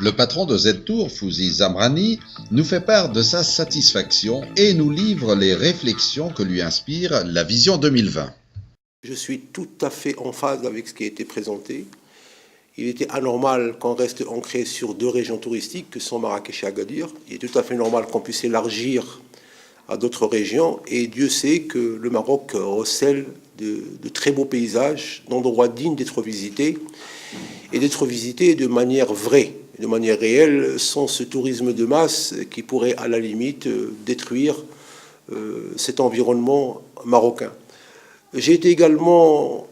Le patron de Z-Tour, Fouzi Zamrani, nous fait part de sa satisfaction et nous livre les réflexions que lui inspire la vision 2020. Je suis tout à fait en phase avec ce qui a été présenté. Il était anormal qu'on reste ancré sur deux régions touristiques que sont Marrakech et Agadir. Il est tout à fait normal qu'on puisse élargir à d'autres régions. Et Dieu sait que le Maroc recèle de très beaux paysages, d'endroits dignes d'être visités, et d'être visités de manière vraie, de manière réelle, sans ce tourisme de masse qui pourrait à la limite détruire cet environnement marocain. J'ai été également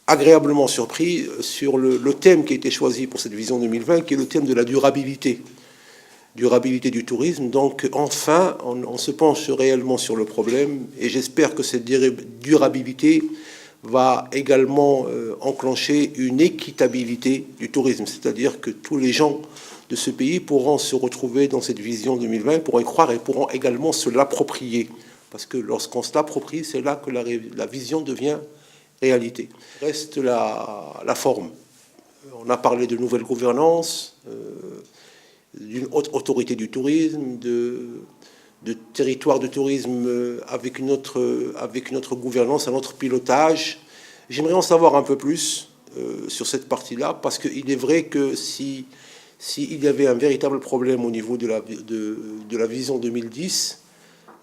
agréablement surpris sur le thème qui a été choisi pour cette vision 2020, qui est le thème de la durabilité du tourisme. Donc enfin, on se penche réellement sur le problème et j'espère que cette durabilité va également enclencher une équitabilité du tourisme, c'est-à-dire que tous les gens de ce pays pourront se retrouver dans cette vision 2020, pourront y croire et pourront également se l'approprier. Parce que lorsqu'on se l'approprie, c'est là que la vision devient réalité. Reste la forme. On a parlé de nouvelle gouvernance, d'une haute autorité du tourisme, de territoire de tourisme avec une autre gouvernance, un autre pilotage. J'aimerais en savoir un peu plus sur cette partie-là, parce qu'il est vrai que s'il y avait un véritable problème au niveau de la vision 2010,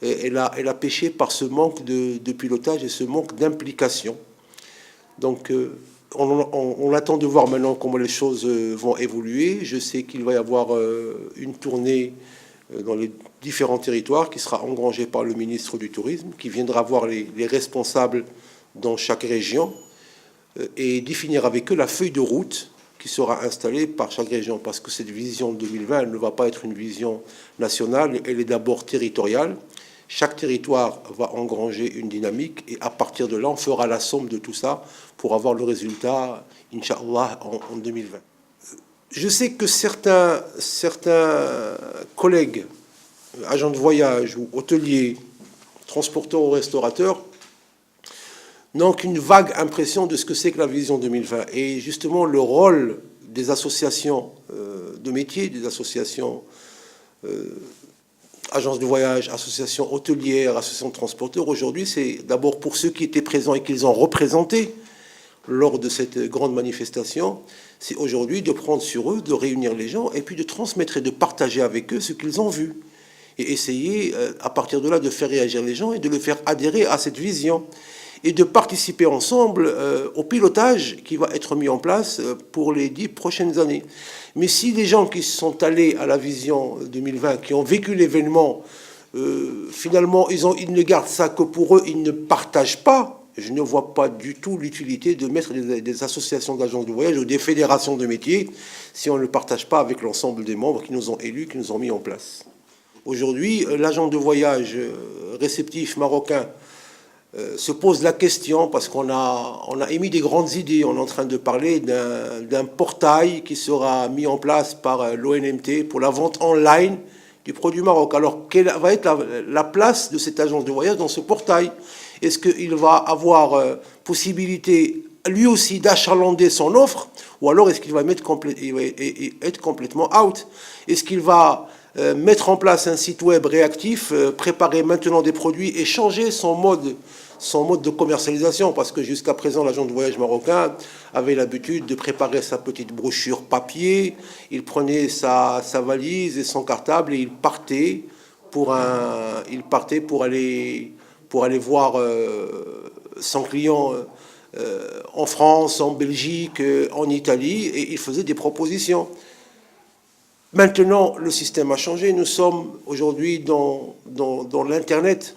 elle a péché par ce manque de pilotage et ce manque d'implication. Donc, on attend de voir maintenant comment les choses vont évoluer. Je sais qu'il va y avoir une tournée dans les différents territoires qui sera engrangée par le ministre du Tourisme, qui viendra voir les responsables dans chaque région et définir avec eux la feuille de route qui sera installée par chaque région. Parce que cette vision 2020, elle ne va pas être une vision nationale, elle est d'abord territoriale. Chaque territoire va engranger une dynamique et à partir de là, on fera la somme de tout ça pour avoir le résultat, Inch'Allah, en 2020. Je sais que certains collègues, agents de voyage ou hôteliers, transporteurs ou restaurateurs, n'ont qu'une vague impression de ce que c'est que la vision 2020. Et justement, le rôle des associations de métiers, des associations agences de voyage, associations hôtelières, associations de transporteurs, aujourd'hui, c'est d'abord pour ceux qui étaient présents et qu'ils ont représenté lors de cette grande manifestation, c'est aujourd'hui de prendre sur eux, de réunir les gens et puis de transmettre et de partager avec eux ce qu'ils ont vu. Et essayer, à partir de là, de faire réagir les gens et de les faire adhérer à cette vision. Et de participer ensemble au pilotage qui va être mis en place pour les 10 prochaines années. Mais si les gens qui sont allés à la vision 2020, qui ont vécu l'événement, finalement, ils ne gardent ça que pour eux, ils ne partagent pas, je ne vois pas du tout l'utilité de mettre des associations d'agences de voyage ou des fédérations de métiers si on ne le partage pas avec l'ensemble des membres qui nous ont élus, qui nous ont mis en place. Aujourd'hui, l'agent de voyage réceptif marocain se pose la question, parce qu'on a émis des grandes idées. On est en train de parler d'un portail qui sera mis en place par l'ONMT pour la vente online du produit Maroc. Alors, quelle va être la place de cette agence de voyage dans ce portail? Est-ce qu'il va avoir possibilité, lui aussi, d'achalander son offre, ou alors est-ce qu'il va être complètement out? Est-ce qu'il va mettre en place un site web réactif, préparer maintenant des produits et changer son mode de commercialisation, parce que jusqu'à présent, l'agent de voyage marocain avait l'habitude de préparer sa petite brochure papier, il prenait sa valise et son cartable et il partait pour aller voir son client en France, en Belgique, en Italie, et il faisait des propositions. Maintenant, le système a changé. Nous sommes aujourd'hui dans l'Internet.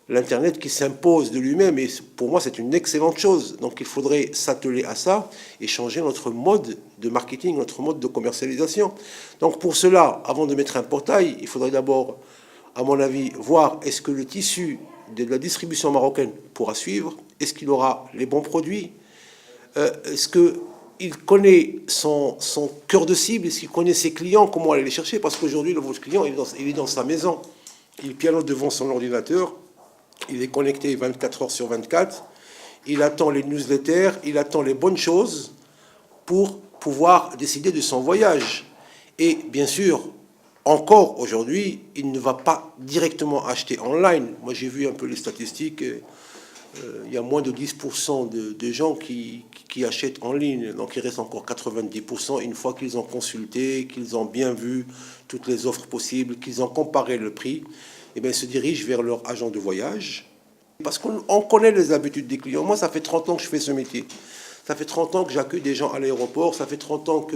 L'Internet qui s'impose de lui-même, et pour moi, c'est une excellente chose. Donc, il faudrait s'atteler à ça et changer notre mode de marketing, notre mode de commercialisation. Donc, pour cela, avant de mettre un portail, il faudrait d'abord, à mon avis, voir est-ce que le tissu de la distribution marocaine pourra suivre, est-ce qu'il aura les bons produits, est-ce qu'il connaît son cœur de cible, est-ce qu'il connaît ses clients, comment aller les chercher, parce qu'aujourd'hui, votre client, il est dans sa maison, il pianote devant son ordinateur, il est connecté 24 heures sur 24, il attend les newsletters, il attend les bonnes choses pour pouvoir décider de son voyage. Et bien sûr, encore aujourd'hui, il ne va pas directement acheter online. Moi, j'ai vu un peu les statistiques. Il y a moins de 10% de gens qui achètent en ligne. Donc, il reste encore 90% une fois qu'ils ont consulté, qu'ils ont bien vu toutes les offres possibles, qu'ils ont comparé le prix, et bien, ils se dirigent vers leur agent de voyage. Parce qu'on connaît les habitudes des clients. Moi, ça fait 30 ans que je fais ce métier. Ça fait 30 ans que j'accueille des gens à l'aéroport. Ça fait 30 ans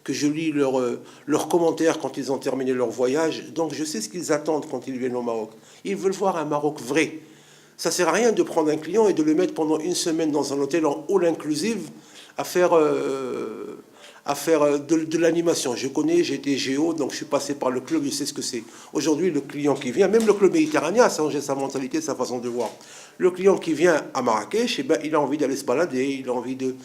que je lis leurs commentaires quand ils ont terminé leur voyage. Donc, je sais ce qu'ils attendent quand ils viennent au Maroc. Ils veulent voir un Maroc vrai. Ça ne sert à rien de prendre un client et de le mettre pendant une semaine dans un hôtel en all inclusive à faire de l'animation. Je connais, j'ai été géo, donc je suis passé par le club, je sais ce que c'est. Aujourd'hui, le client qui vient, même le club méditerranéen a changé sa mentalité, sa façon de voir. Le client qui vient à Marrakech, eh ben, il a envie d'aller se balader, il a envie de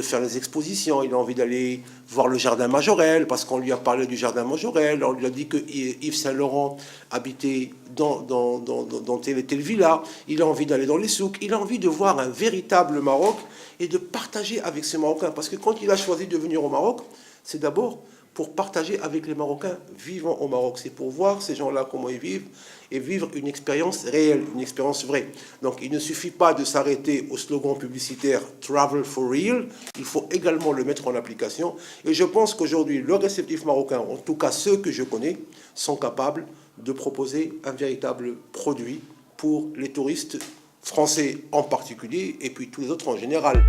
faire les expositions, il a envie d'aller voir le jardin Majorelle, parce qu'on lui a parlé du jardin Majorelle, on lui a dit que Yves Saint-Laurent habitait dans telle et telle villa, il a envie d'aller dans les souks, il a envie de voir un véritable Maroc et de partager avec ces Marocains. Parce que quand il a choisi de venir au Maroc, c'est d'abord pour partager avec les Marocains vivant au Maroc. C'est pour voir ces gens-là comment ils vivent et vivre une expérience réelle, une expérience vraie. Donc il ne suffit pas de s'arrêter au slogan publicitaire « Travel for real », il faut également le mettre en application. Et je pense qu'aujourd'hui, le réceptif marocain, en tout cas ceux que je connais, sont capables de proposer un véritable produit pour les touristes français en particulier et puis tous les autres en général.